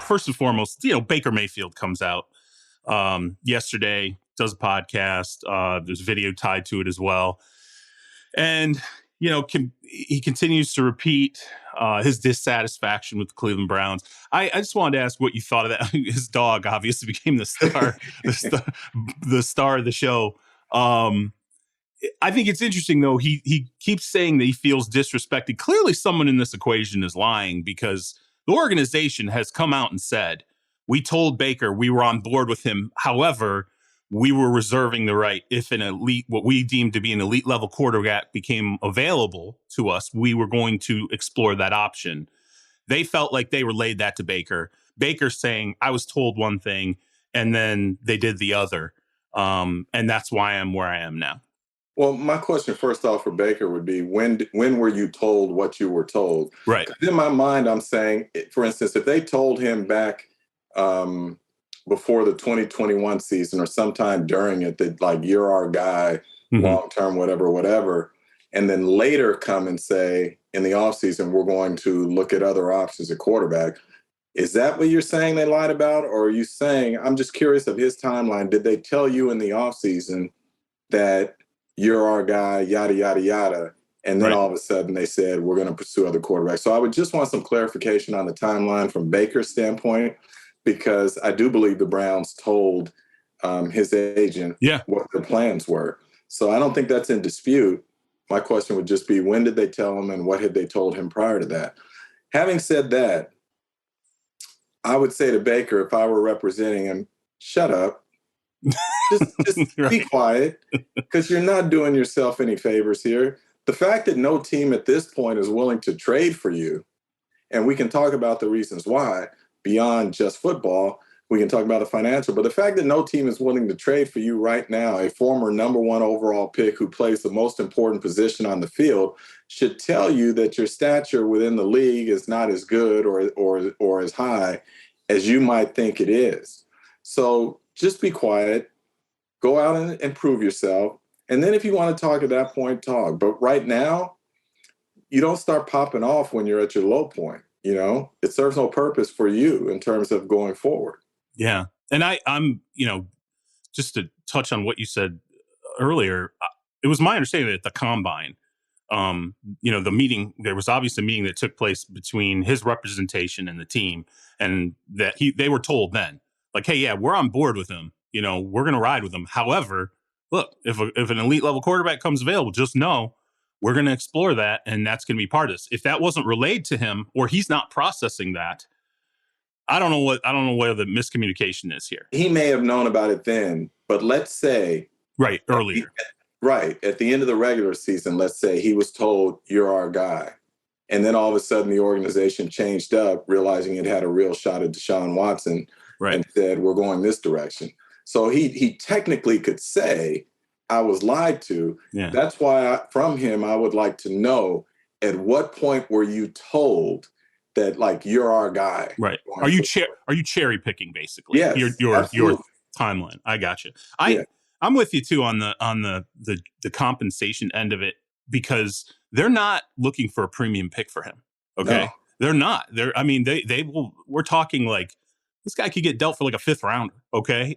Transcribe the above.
first and foremost, Baker Mayfield comes out yesterday, does a podcast. There's video tied to it as well. And, he continues to repeat his dissatisfaction with the Cleveland Browns. I just wanted to ask what you thought of that. His dog obviously became the star, the star of the show. I think it's interesting, though. He keeps saying that he feels disrespected. Clearly, someone in this equation is lying, because the organization has come out and said, we told Baker we were on board with him. However, we were reserving the right, if what we deemed to be an elite level quarterback became available to us, we were going to explore that option. They felt like they relayed that to Baker. Baker saying, I was told one thing, and then they did the other. And that's why I'm where I am now. Well, my question first off for Baker would be, when were you told what you were told? Right. In my mind, I'm saying, for instance, if they told him back before the 2021 season or sometime during it that, like, you're our guy, long-term, whatever, and then later come and say in the offseason, we're going to look at other options at quarterback. Is that what you're saying they lied about? Or are you saying, I'm just curious of his timeline. Did they tell you in the offseason that you're our guy, yada, yada, yada, and then all of a sudden they said, we're going to pursue other quarterbacks? So I would just want some clarification on the timeline from Baker's standpoint, because I do believe the Browns told his agent what their plans were. So I don't think that's in dispute. My question would just be, when did they tell him, and what had they told him prior to that? Having said that, I would say to Baker, if I were representing him, shut up. Just be quiet, because you're not doing yourself any favors here. The fact that no team at this point is willing to trade for you, and we can talk about the reasons why beyond just football, we can talk about the financial, but the fact that no team is willing to trade for you right now, a former number 1 overall pick who plays the most important position on the field, should tell you that your stature within the league is not as good or as high as you might think it is. So just be quiet, go out and prove yourself. And then if you want to talk at that point, talk. But right now, you don't start popping off when you're at your low point. It serves no purpose for you in terms of going forward. Yeah. And I'm, just to touch on what you said earlier, it was my understanding that at the combine, the meeting, there was obviously a meeting that took place between his representation and the team, and that they were told then, like, hey, yeah, we're on board with him. We're going to ride with him. However, look, if an elite level quarterback comes available, just know we're going to explore that, and that's going to be part of this. If that wasn't relayed to him, or he's not processing that, I don't know where the miscommunication is here. He may have known about it then, but let's say earlier. At the end of the regular season, let's say he was told, you're our guy. And then all of a sudden the organization changed up, realizing it had a real shot at Deshaun Watson, and said, we're going this direction. So he technically could say, I was lied to. Yeah. That's why from him, I would like to know, at what point were you told that, like, you're our guy? Right. Are you cherry picking, basically? Yes, your timeline. I got you. I'm with you too on the compensation end of it, because they're not looking for a premium pick for him. Okay. No. They're not. They will. We're talking like, this guy could get dealt for like a 5th rounder. Okay.